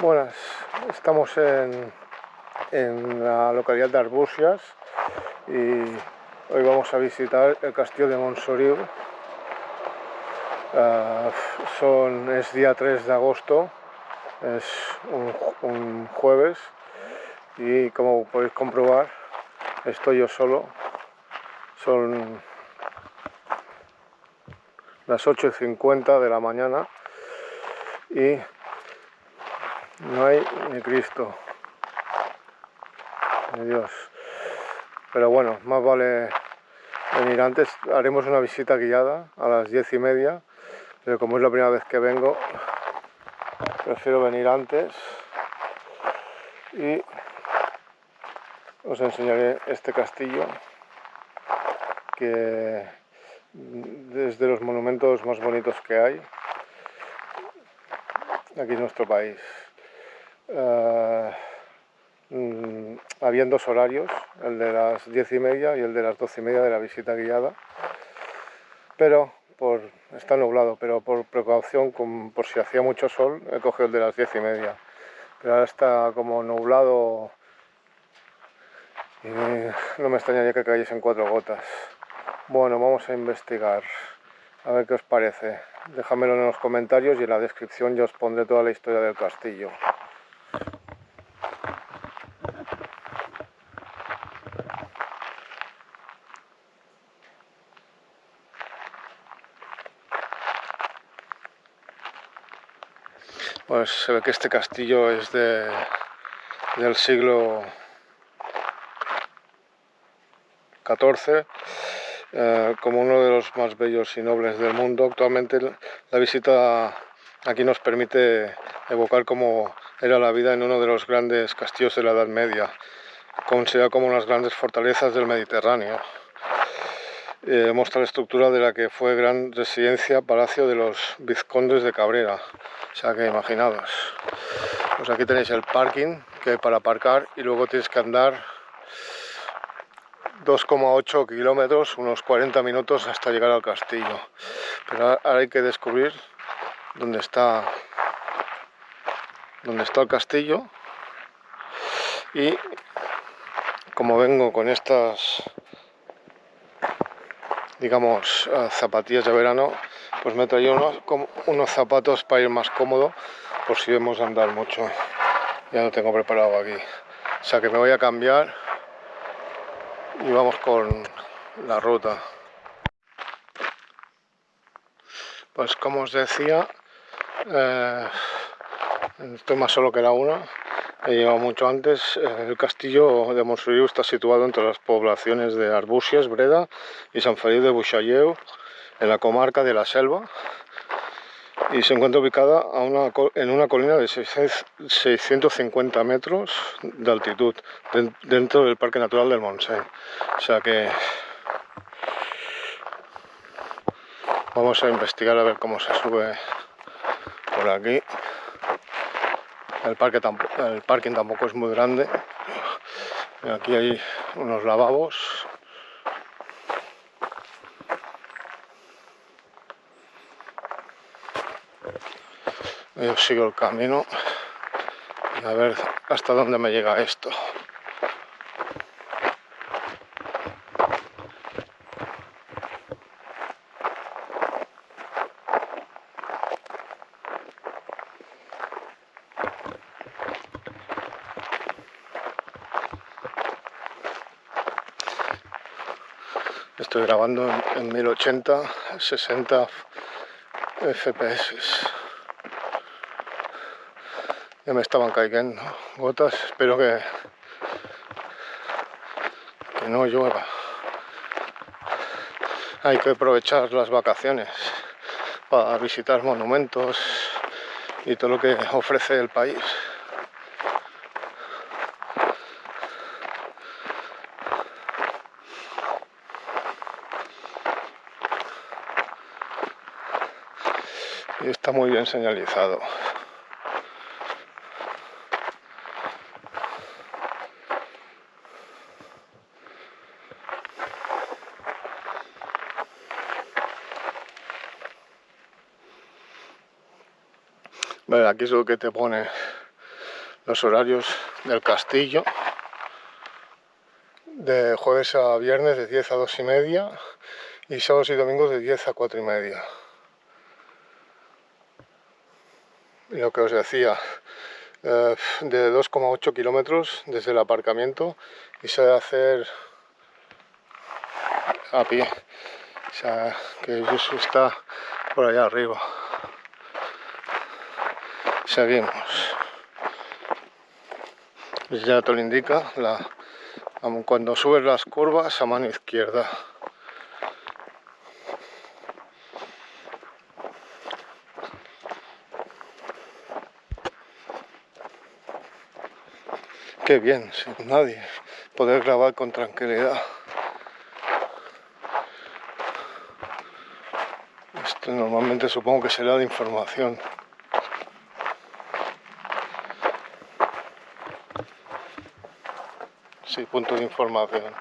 Buenas, estamos en la localidad de Arbúcies y hoy vamos a visitar el castillo de Montsoriu. Es día 3 de agosto, es un jueves y como podéis comprobar estoy yo solo. Son las 8:50 de la mañana y no hay ni Cristo, ni Dios. Pero bueno, más vale venir antes. Haremos una visita guiada a las 10:30, pero como es la primera vez que vengo, prefiero venir antes y os enseñaré este castillo, que es de los monumentos más bonitos que hay aquí en nuestro país. Habían dos horarios, el de las 10:30 y el de las 12:30 de la visita guiada, pero está nublado, pero por precaución, por si hacía mucho sol, he cogido el de las 10:30, pero ahora está como nublado y no me extrañaría que cayesen 4 gotas. Bueno, vamos a investigar, a ver qué os parece. Déjamelo en los comentarios y en la descripción yo os pondré toda la historia del castillo. Pues se ve que este castillo es del siglo XIV, como uno de los más bellos y nobles del mundo. Actualmente la visita aquí nos permite evocar cómo era la vida en uno de los grandes castillos de la Edad Media, considerado como unas grandes fortalezas del Mediterráneo. Muestra la estructura de la que fue gran residencia, palacio de los vizcondes de Cabrera. O sea que imaginaos. Pues aquí tenéis el parking que hay para aparcar y luego tienes que andar 2,8 kilómetros, unos 40 minutos hasta llegar al castillo. Pero ahora hay que descubrir dónde está el castillo. Y como vengo con estas, digamos, zapatillas de verano, pues me he traído unos zapatos para ir más cómodo por si vemos andar mucho. Ya lo tengo preparado aquí. O sea que me voy a cambiar y vamos con la ruta. Pues como os decía, estoy más solo que la una. He llegado mucho antes. El castillo de Montsoriu está situado entre las poblaciones de Arbúcies, Breda y Sant Feliu de Buixalleu, en la comarca de la Selva, y se encuentra ubicada en una colina de 650 metros de altitud, dentro del Parque Natural del Montseny. O sea que vamos a investigar a ver cómo se sube por aquí. El parking tampoco es muy grande. Aquí hay unos lavabos. Yo sigo el camino y a ver hasta dónde me llega esto. Estoy grabando en 1080, 60 FPS. Ya me estaban cayendo gotas, espero que no llueva. Hay que aprovechar las vacaciones para visitar monumentos y todo lo que ofrece el país. Y está muy bien señalizado. Vale, aquí es lo que te pone los horarios del castillo. De jueves a viernes de 10 a 2:30 y sábados y domingos de 10 a 4:30. Y lo que os decía, de 2,8 kilómetros desde el aparcamiento y se debe hacer a pie. O sea, que Yusu está por allá arriba. Seguimos. Ya te lo indica, cuando subes las curvas a mano izquierda. Qué bien, sin nadie, poder grabar con tranquilidad. Esto normalmente supongo que será de información. Sí, punto de información.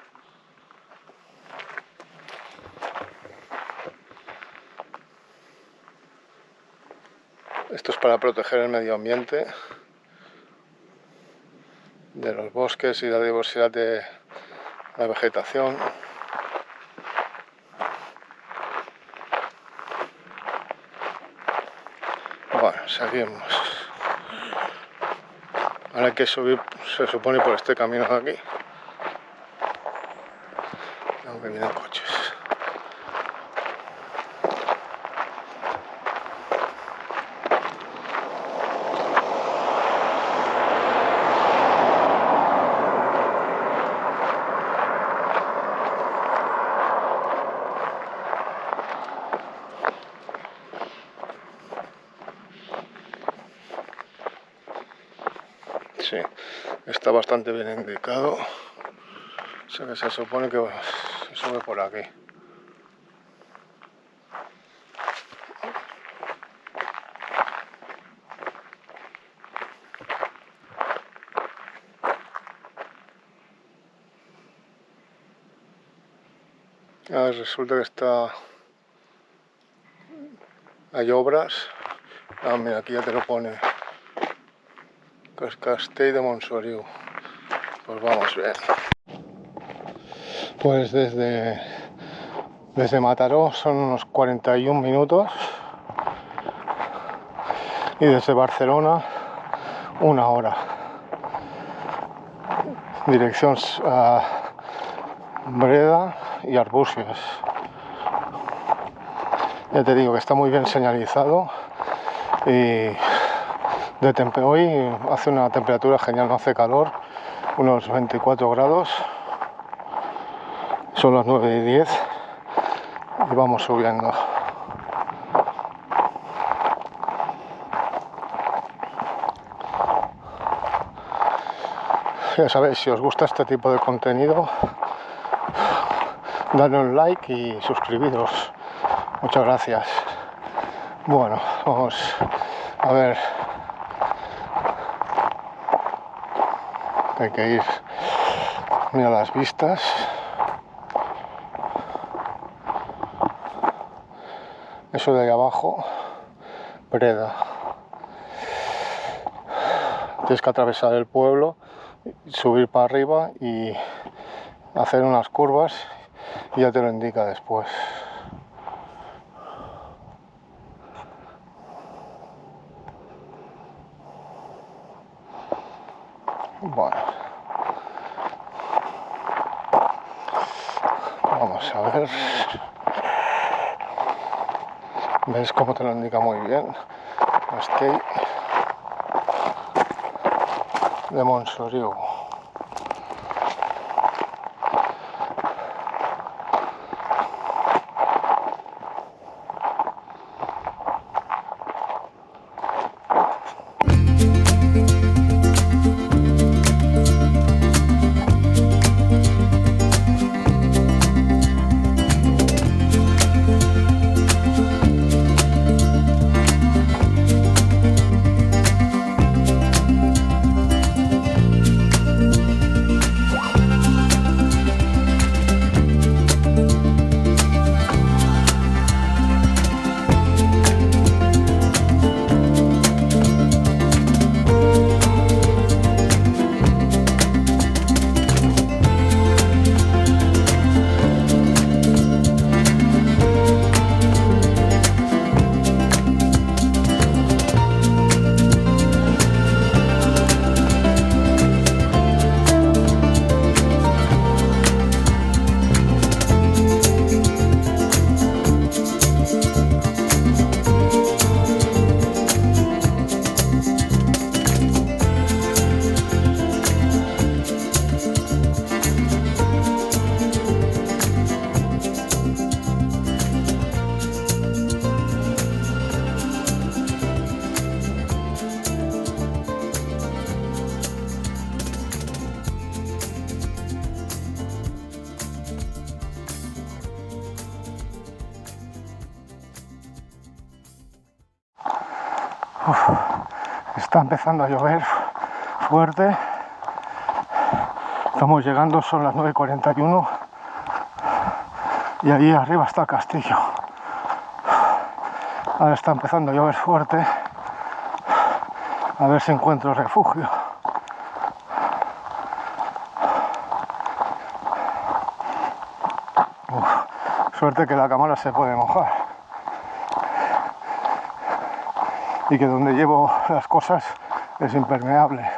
Esto es para proteger el medio ambiente de los bosques y la diversidad de la vegetación. Bueno, seguimos. Ahora hay que subir, se supone, por este camino de aquí. Aunque vienen coches. Sí, está bastante bien indicado. O sea que se supone que se sube por aquí. Resulta que hay obras. Mira, aquí ya te lo pone. Castell de Montsoriu. Pues vamos bien. Pues desde Mataró son unos 41 minutos y desde Barcelona 1 hora. Dirección a Breda y Arbúcies. Ya te digo que está muy bien señalizado y hoy hace una temperatura genial, no hace calor, unos 24 grados, son las 9:10 y vamos subiendo. Ya sabéis, si os gusta este tipo de contenido, dadle un like y suscribiros. Muchas gracias. Bueno, vamos a ver. Hay que ir. Mira las vistas. Eso de ahí abajo, Breda. Tienes que atravesar el pueblo, subir para arriba y hacer unas curvas y ya te lo indica después. Bueno, vamos a ver. ¿Ves cómo te lo indica muy bien? Castell de Montsoriu. Uf, está empezando a llover fuerte. Estamos llegando, son las 9:41 y ahí arriba está el castillo. Ahora está empezando a llover fuerte. A ver si encuentro refugio. Suerte que la cámara se puede mojar. Y que donde llevo las cosas es impermeable.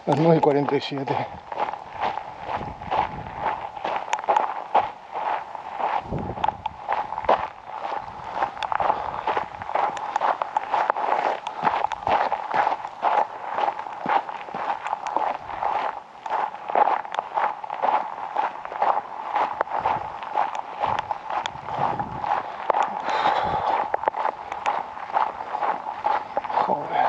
Las 9:47. Joder.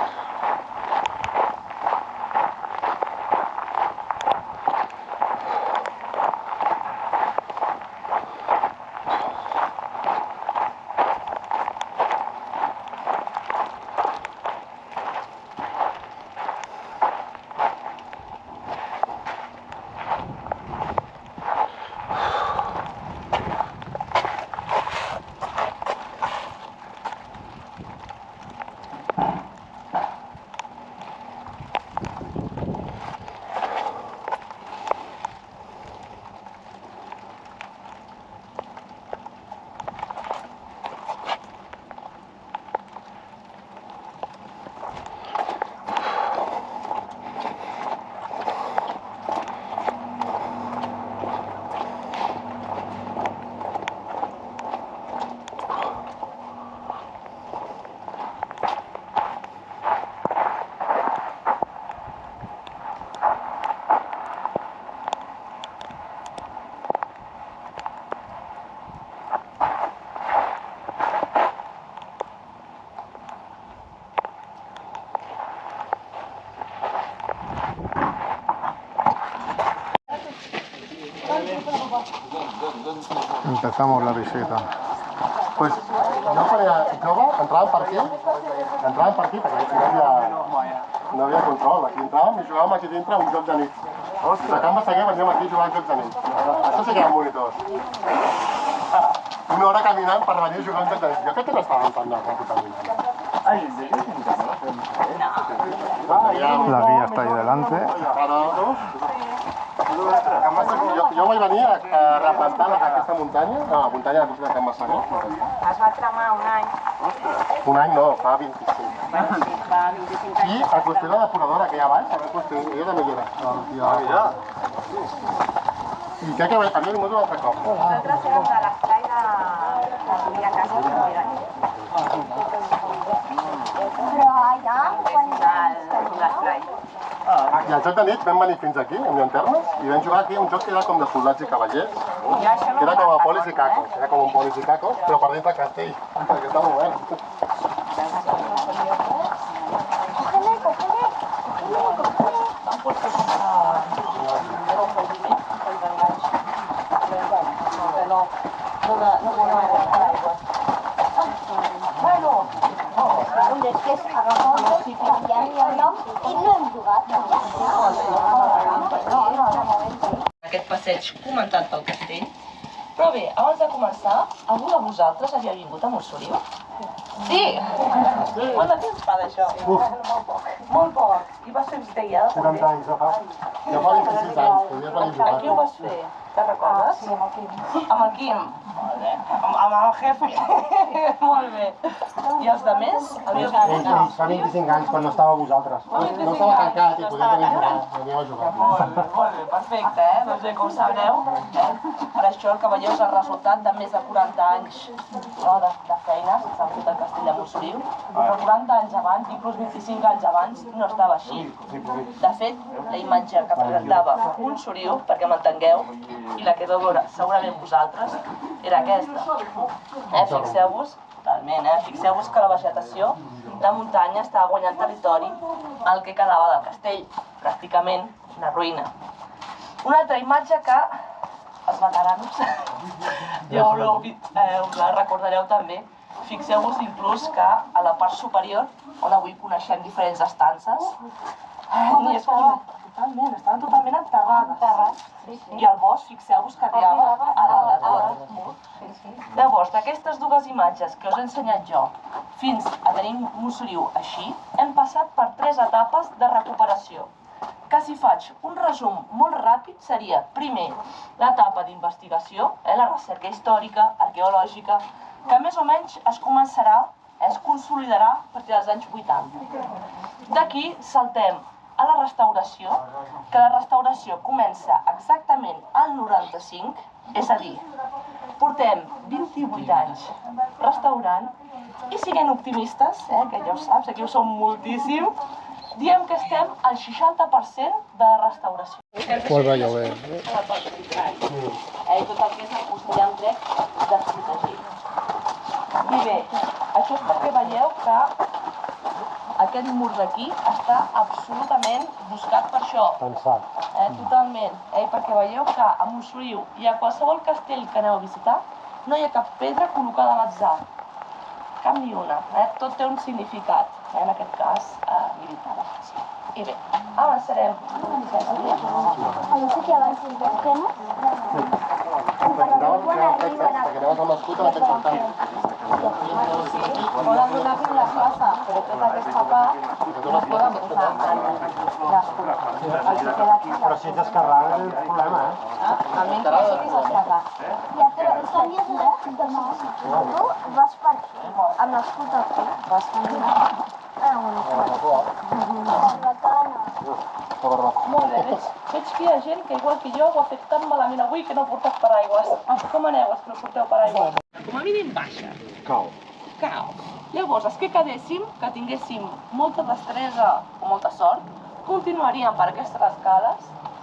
Empezamos la visita. Pues jo quan era jove entràvem per aquí perquè aquí no havia control. Aquí entràvem i jugàvem aquí dintre un joc de nit. De Can Basseguer veníem aquí a jugar a jocs de nit. Això sí que eren monitors. Una hora caminant per venir a jugar a un joc de nit. Jo crec que no estàvem tan de ràpid caminant. La guía está ahí delante. Jo vaig venir a replantar aquesta muntanya, la muntanya de Can Basseguer. Es va cremar un any. Un any no, fa 25. I a construir la depuradora que hi ha baix, jo també hi era. I crec que havia vingut un altre cop. Nosaltres érem de l'espai de Via Casa de Mirall. Però allà, quan L'espai. I al joc de nit vam venir fins aquí, amb llanternes, i vam jugar aquí un joc que era com de soldats i cavallers, que era com a polis i cacos, era com un polis i cacos, però per dintre castell, perquè està obert. i no hem jugat. Aquest passeig comentat pel castell. Però bé, abans de començar, algú de vosaltres havia vingut a Montsoriu? Sí! Quant de temps fa d'això? Molt poc. I vas fer visita guiada? 70 anys, jo fa 26 anys, podies venir a jugar. Aquí ho vas fer? Te'n recordes? Sí, amb el Quim. Amb el Quim? Molt bé. Amb el jefe? Molt bé. I els de més? Havíeu vingut? Fa 25 anys, quan no estava a vosaltres. No estava tancat i podies venir a jugar, veníeu a jugar. Molt bé, perfecte, Doncs bé, com sabreu, per això el que veieu és el resultat de més de 40 anys de feina que s'ha fet al castell de Montsoriu. Però 40 anys abans, inclús 25 anys abans, no estava així. De fet, la imatge que presentava Montsoriu, perquè m'entengueu, i la que deu veure segurament vosaltres, era aquesta. Fixeu-vos, totalment, fixeu-vos que la vegetació de muntanya estava guanyant territori al que quedava del castell, pràcticament una ruïna. Una altra imatge que els veteranos ja us la recordareu també. Fixeu-vos inclús que a la part superior, on avui coneixem diferents estances, estaven totalment enterrades. I el bosc, fixeu-vos que arribava a dalt de tot. Llavors, d'aquestes dues imatges que us he ensenyat jo, fins a tenir Montsoriu així, hem passat per 3 etapes de recuperació. Que si faig un resum molt ràpid seria, primer, l'etapa d'investigació, la recerca històrica, arqueològica, que més o menys es consolidarà a partir dels anys 80. D'aquí saltem a la restauració, que la restauració comença exactament al 95, és a dir, portem 28 anys restaurant i siguent optimistes, que ja ho saps, aquí ho som moltíssim, diem que estem al 60% de restauració. Pues va a llover. Tot el que és el posterior dret desprotegit. I bé, això és perquè veieu que aquest mur d'aquí està absolutament buscat per això. Pensat. Totalment. Perquè veieu que a Montsoriu i a qualsevol castell que aneu a visitar no hi ha cap pedra col·locada a l'atzar. Cap ni una. Tot té un significat, en aquest cas militar. I bé, avançarem. No sé què abans del tema. Perquè anaves amb l'escut a la petita. Poden donar-li la plaça, però tota aquesta part no poden posar en l'escut. Però si ets esquerrà és un problema, A mi em passa que és esquerrà. Ja, però estaries dret de mà. Tu vas per aquí, amb l'escut aquí. Vas caminar. Molt bé, veig que hi ha gent que igual que jo ho ha fet tan malament avui que no ha portat paraigües. Com aneu els que no porteu paraigües? Com a mínim baixa. Cau. Llavors, els que quedéssim, que tinguéssim molta destresa o molta sort, continuaríem per aquestes escales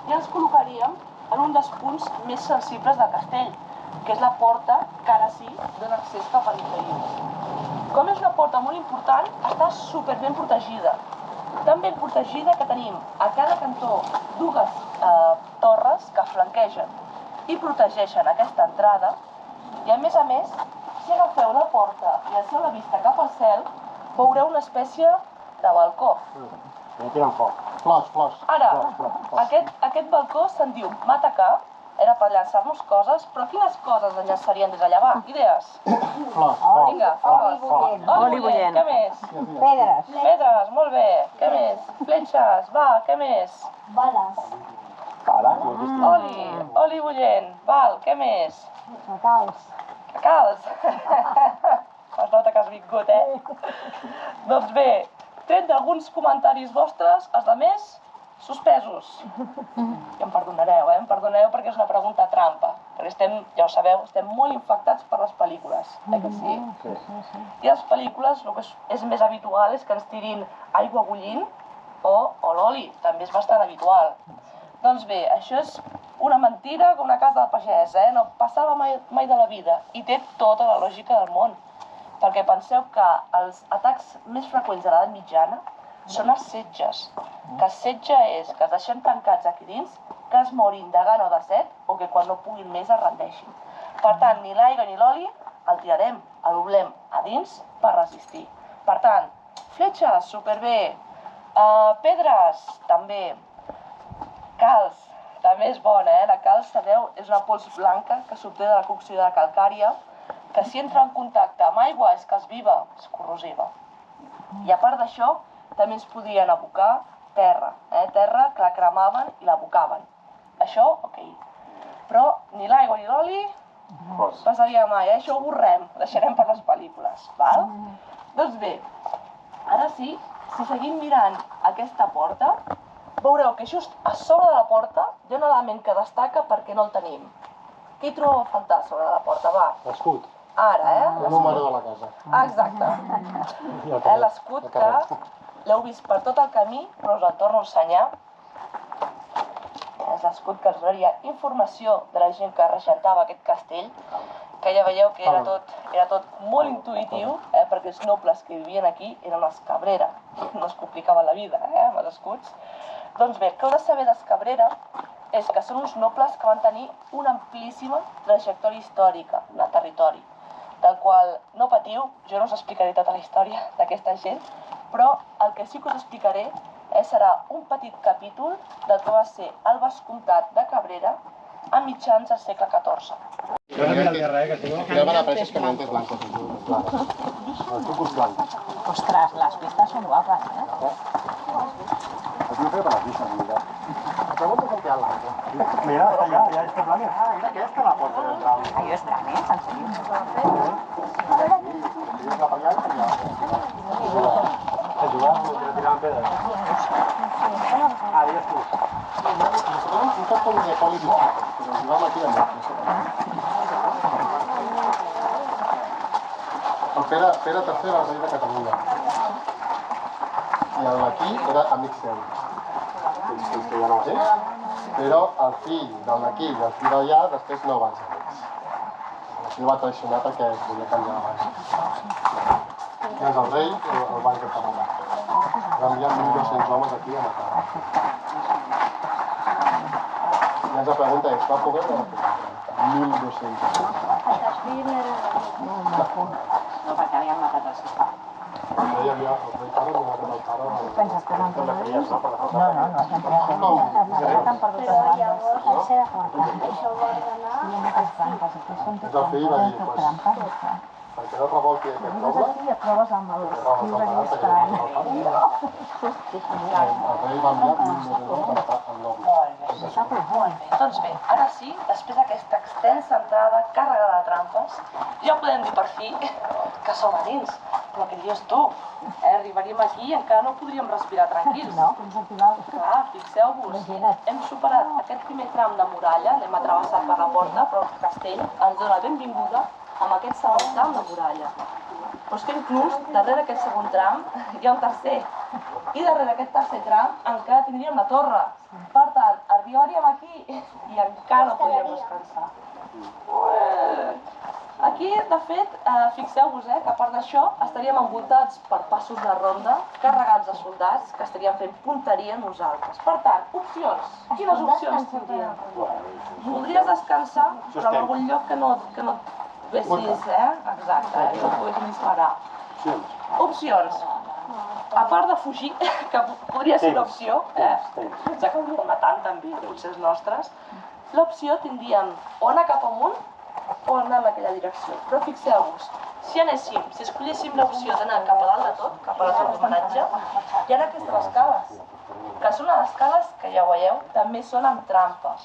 i ens col·locaríem en un dels punts més sensibles del castell, que és la porta que ara sí dona accés cap a l'interior. Com és una porta molt important, està super ben protegida. Tan ben protegida que tenim a cada cantó dues torres que flanquegen. i protegeixen aquesta entrada. I a més, si agafeu la porta i alceu la vista cap al cel, veureu una espècie de balcó. Ja tiren foc. Flors. Ara, aquest balcó se'n diu Matacà, era per llançar-nos coses, però quines coses ens llançarien des d'allà? Va, idees. Flors. Vinga, oli bullent, què més? Pedres, molt bé, què més? Fletxes, va, què més? Bales. Oli bullent, val, què més? Cacals. Es nota que has vingut, Doncs bé, tret d'alguns comentaris vostres, els de més, suspesos. I em perdonareu, em perdoneu perquè és una pregunta trampa. Perquè estem, ja ho sabeu, estem molt infectats per les pel·lícules, que sí? I les pel·lícules, el que és més habitual és que ens tirin aigua bullint o l'oli, també és bastant habitual. Doncs bé, això és una mentira com una casa de pagès, no passava mai de la vida i té tota la lògica del món. Perquè penseu que els atacs més freqüents de l'edat mitjana són els setges. Que setge és que es deixen tancats aquí dins, que es morin de gana o de set o que quan no puguin més es rendeixin. Per tant, ni l'aigua ni l'oli el tirarem, el doblem a dins per resistir. Per tant, fletxes, superbé. Pedres, també. Calç, també és bona, La calç, sabeu, és una pols blanca que s'obté de la cocció de la calcària, que si entra en contacte amb aigua és que és viva, és corrosiva. I a part d'això, també ens podien abocar terra, terra que la cremaven i l'abocaven. Això, ok. Però ni l'aigua ni l'oli passaria mai, això ho borrem, deixarem per les pel·lícules, val? Doncs bé, ara sí, si seguim mirant aquesta porta, veureu que just a sobre de la porta hi ha un element que destaca perquè no el tenim. Què hi trobeu a faltar a sobre de la porta? Va. L'escut. Ara, El número de la casa. Exacte. L'escut que l'heu vist per tot el camí, però us el torno a ensenyar. És l'escut que ens donaria informació de la gent que regentava aquest castell, que ja veieu que era tot molt intuïtiu, perquè els nobles que vivien aquí eren els Cabrera, no es complicaven la vida amb els escuts. Doncs bé, el que heu de saber dels Cabrera és que són uns nobles que van tenir una amplíssima trajectòria històrica en el territori, del qual no patiu, jo no us explicaré tota la història d'aquesta gent, però el que sí que us explicaré serà un petit capítol del que va ser el vescomtat de Cabrera a mitjans del segle XIV. Ja van aparèixer caminantes blanques. Els sucos blancs. Ostras, las pistas son guapas, Aquí ho feia per les vistes, mira. La pregunta és on té l'altre. Mira, està allà, ja està blanc. Mira aquesta la porta d'entrada. Ahí es plan, ¿eh? ¿En serio? Sí, és la per allà i per allà. Que jugàvem, que tiraven pedres. Adiós, tu. Un cap com de poli distintos, però jugàvem aquí de molt. El Pere III era el rei de Catalunya. I el Maquí era amic seu. Fins que ja no va ser. Però el fill del Maquí i el fill d'allà després no van ser amics. El fill va traicionar perquè es volia canviar la base. I és el rei el va encarregar. Va enviar 1.200 homes aquí a matar. I ens la pregunta és, va poder o no poder? 1.200 homes. No, perquè havien matat el seu pare. No hi havia el rei pare, no hi havia el pare. Penses que no han No la creies, no? No, no s'han creat. Han perdut les bandes. Això va ordenar... És el fill i va dir, perquè no revolti aquest poble, Aquí et trobes amb els el rei va enviar 1.200 homes per matar el noble. Doncs bé, ara sí, després d'aquesta extensa entrada carregada de trampes, ja podem dir per fi que som a dins. Però què dius tu? Arribaríem aquí i encara no podríem respirar tranquils. No, fins al final. Clar, fixeu-vos, hem superat aquest primer tram de muralla, l'hem atravessat per la porta, però el castell ens dona benvinguda amb aquest segon tram de muralla. Però és que inclús darrere aquest segon tram hi ha un tercer. I darrere aquest tercer tram encara tindríem la torre. Per tant, arribaríem aquí i encara no podríem descansar. Aquí, de fet, fixeu-vos que a part d'això estaríem envoltats per passos de ronda, carregats de soldats que estarien fent punteria a nosaltres. Per tant, opcions. Quines opcions tindríem? Voldries descansar, però en algun lloc que no et vessis, exacte, que et poguessin disparar. Opcions. A part de fugir, que podria ser una opció, ens acabaríem matant també, potser els nostres, l'opció tindríem o anar cap amunt o anar en aquella direcció. Però fixeu-vos, si escolléssim l'opció d'anar cap a dalt de tot, cap a la torre d'homenatge, hi ha aquestes escales, que són unes escales que ja ho veieu, també són amb trampes.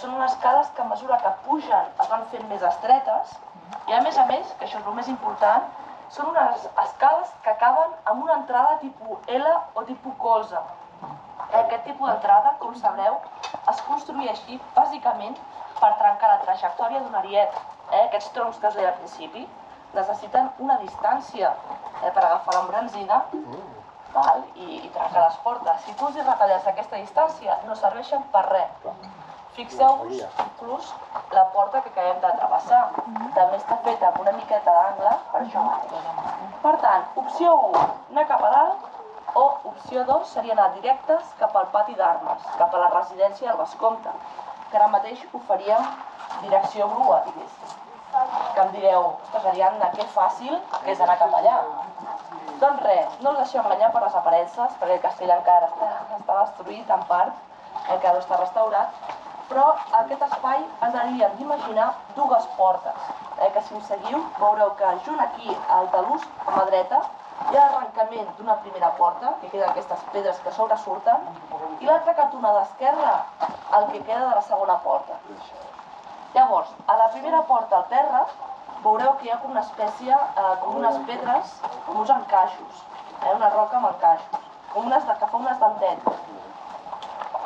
Són unes escales que a mesura que pugen es van fent més estretes i a més, que això és el més important, són unes escales que acaben amb una entrada tipus L o tipus colze. Aquest tipus d'entrada, com sabreu, es construïa així bàsicament per trencar la trajectòria d'un ariet. Aquests troncs que us deia al principi necessiten una distància per agafar l'embranzina i trencar les portes. Si tu els retalles aquesta distància, no serveixen per res. Fixeu-vos inclús la porta que acabem de travessar. També està feta amb una miqueta d'angle, per això mateix. Per tant, opció 1, anar cap a dalt, o opció 2 seria anar directes cap al pati d'armes, cap a la residència del vescomte, que ara mateix ho faríem direcció grua, diguéssim. Que em direu, ostres, Ariadna, que fàcil que és anar cap allà. Doncs res, no us deixeu enganyar per les aparences, perquè el castell encara està destruït en part, encara no està restaurat, però aquest espai ens hauríem d'imaginar dues portes, que si em seguiu veureu que junt aquí al talús a mà dreta hi ha l'arrencament d'una primera porta, que queden aquestes pedres que sobresurten, i l'altra cantonada esquerra, el que queda de la segona porta. Llavors, a la primera porta al terra veureu que hi ha com una espècie, com unes pedres, com uns encaixos, una roca amb encaixos, que fa unes dentetes.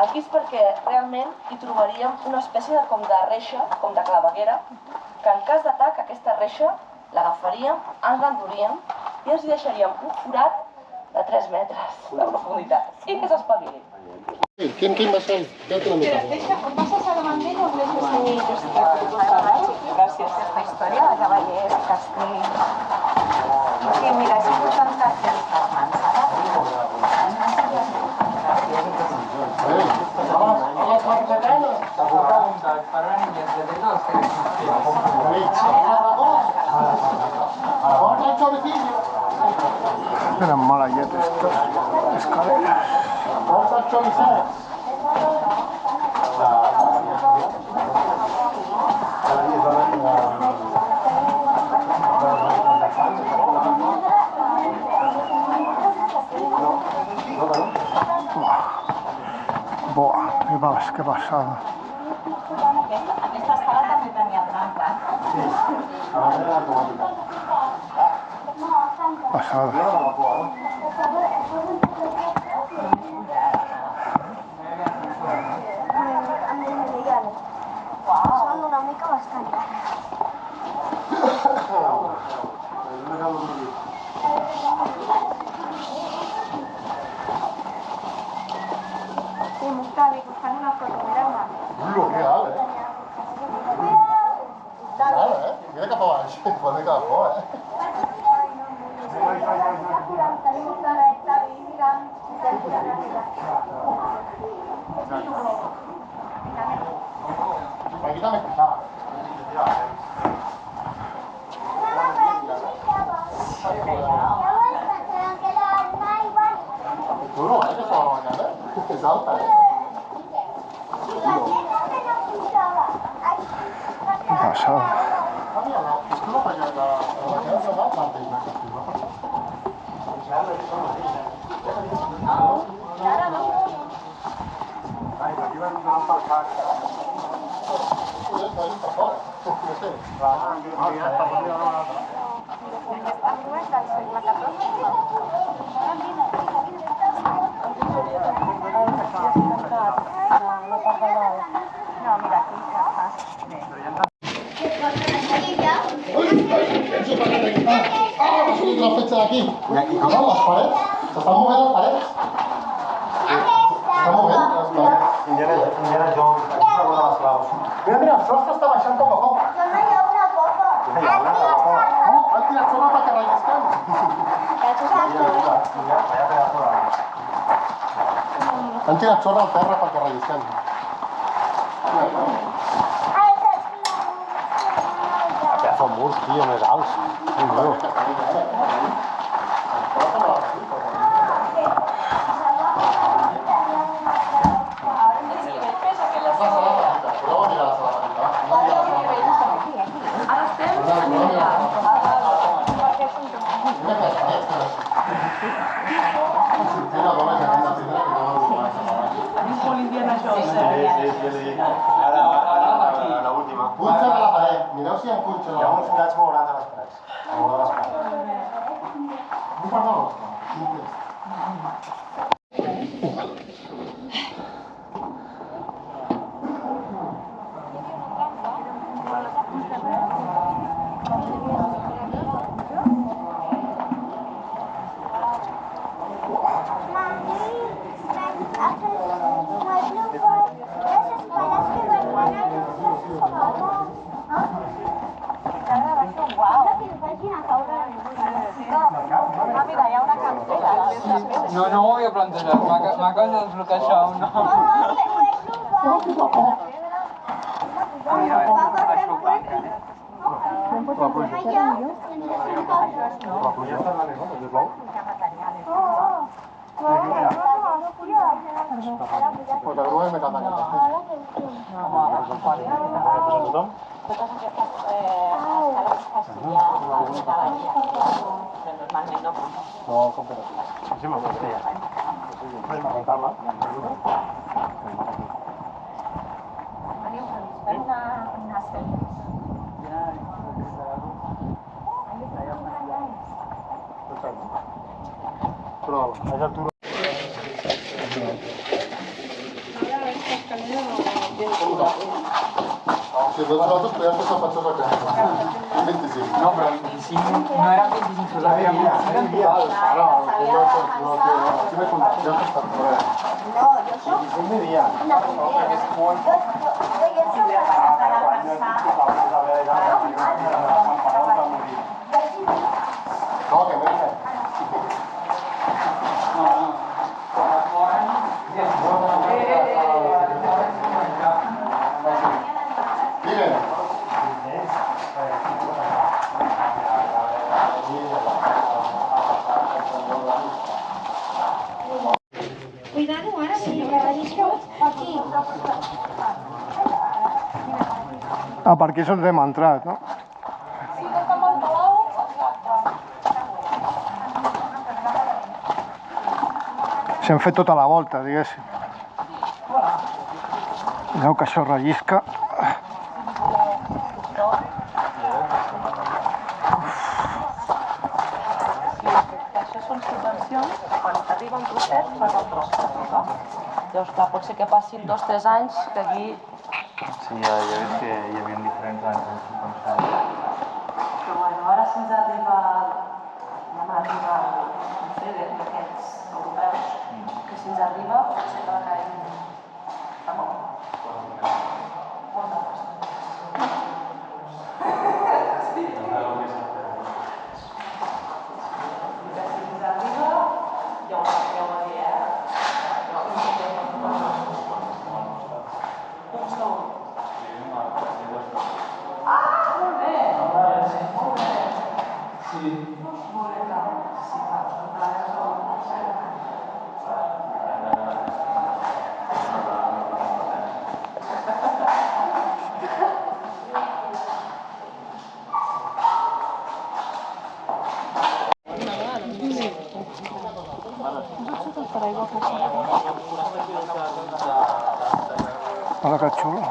Aquí és perquè realment hi trobaríem una espècie de reixa, com de claveguera, que en cas d'atac aquesta reixa l'agafaríem, ens l'enduríem i ens hi deixaríem un forat de 3 metres de profunditat i que s'espavilin. Quin va ser? Quédate una mica. ¿Pasas a la bandera o ves Gràcies. Aquesta història de cavallers, castell... Sí, mira, és important que tens les mans, ara. Eran malayetes estas escaleras. Buah, qué pasada. Aquesta escala també tenia trampes. Pasada. Són una mica bastant llargues. Sí, Mustavi, buscant una foto, mireu-me. Real, Real, Mira cap a baix, pot dir que la por, Aquí també escuchava. Duro, que estava mañana. És alta, Qué pasada. Aquesta rua és del segle No, mira, aquí ja està. La fecha de aquí. Y aquí no, las paredes. Se están moviendo las paredes. Se están moviendo las paredes. Indiana Jones, aquí se guardan les claus. Mira, el sostre està baixant poc a poc. Dona ja una foto. Han tirat sorra al terra perquè rellisquem. Fa murs, tio, més alts. Punxa de la paret. Mireu si hi ha punxa de la paret. Hi ha uns forats molt grans a les parets. A l'hora de les parets. Un quart de l'osca. No, no ho havia plantejat. M'acabes de desbloquejar això, no? Pues la grua és més alta que no, com que no. Sí, m'agradaria. Podem preguntar-la. Però és el turó. Si nosaltres podem fer sapatxos a casa. 25. No, però 25 no era 25 sols, era 25 en total. Ara, aquí m'he contat, ja s'està fora. No, jo soc... 25 diria. No, jo soc No, que m'he fet. Digue'm. Cuidado ara, si rellisca aquí. Ah, per aquí és on hem entrat, no? Si hem fet tota la volta, diguéssim. Veieu que això rellisca. Això són subvencions, quan t'arriba un trosset, fas el tros que arriba. Llavors, clar, pot ser que passin 2 o 3 anys que aquí... Sí, ja he vist que hi havia diferents anys en subvencions. Però bueno, ara si ens arriba... Demà arriba el FEDER d'aquests europeus, que si ens arriba potser que la caiem a molt. Hola, que xulo.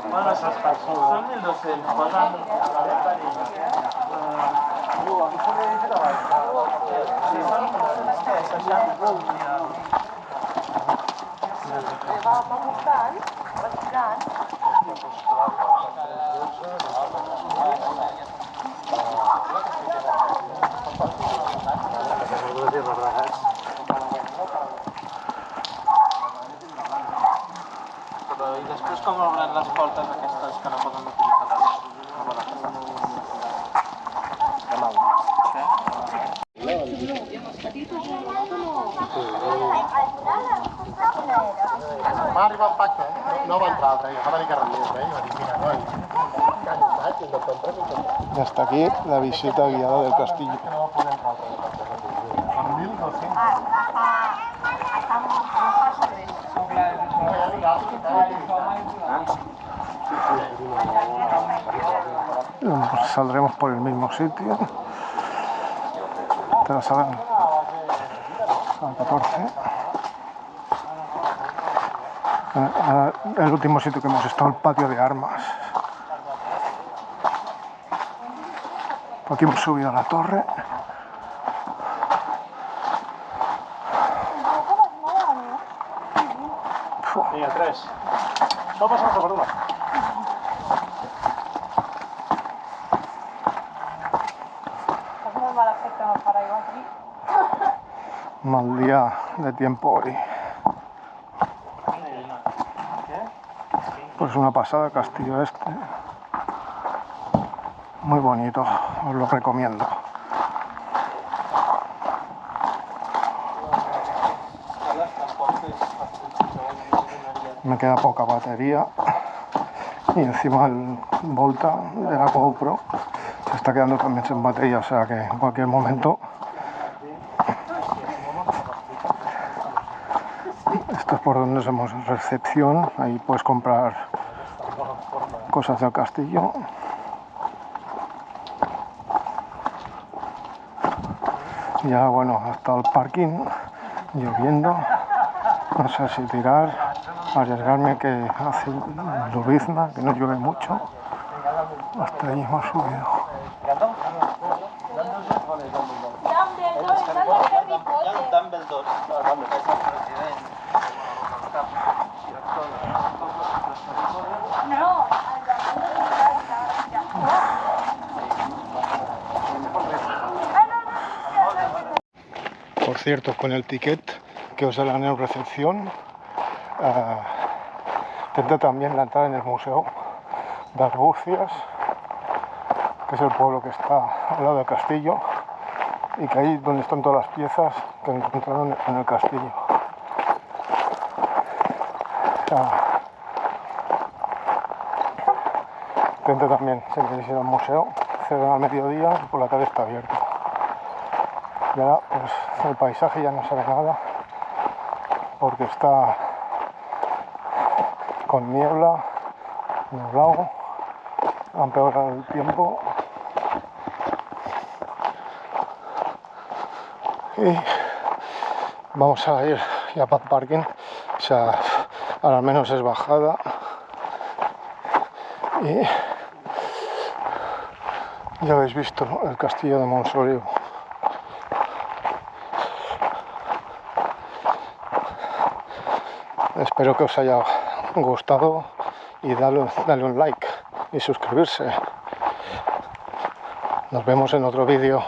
Bueno, esas personas son 1.200, posan... I després com obren les portes aquestes que no poden utilitzar les... Va arribar un pacte, no va entrar l'altre dia, va venir Carrandés, i va dir, mira, noi, cansat, i no compres. Y hasta aquí la visita guiada del castillo. Que no va poder entrar l'altre dia. Per 1.200. Saldremos por el mismo sitio. De la sala 14. El último sitio que hemos estado, el patio de armas. Aquí hemos subido a la torre. Vinga, 3. No passa res per una. Mal día de tiempo hoy. Pues una pasada el castillo este. Muy bonito, os lo recomiendo. Me queda poca batería y encima el Volta de la GoPro se está quedando también sin batería, o sea que en cualquier momento. Esto es por donde somos recepción, ahí puedes comprar cosas del castillo. Ya bueno, hasta el parking, lloviendo, no sé si tirar, arriesgarme que hace llovizna, que no llueve mucho. Hasta ahí hemos subido. Por cierto, con el ticket que os darán en recepción, tendrá también la entrada en el museo de Arbucias, que es el pueblo que está al lado del castillo y que ahí donde están todas las piezas que encontraron en el castillo. Tendrá también, si queréis ir al museo, cerran al mediodía y por la tarde está abierto. Y ahora pues el paisaje ya no se ve nada porque está con niebla, nublado, ha empeorado el tiempo y vamos a ir ya para el parking, o sea, ahora al menos es bajada y ya habéis visto el castillo de Montsoriu. Espero que os haya gustado y dale un like y suscribirse. Nos vemos en otro vídeo.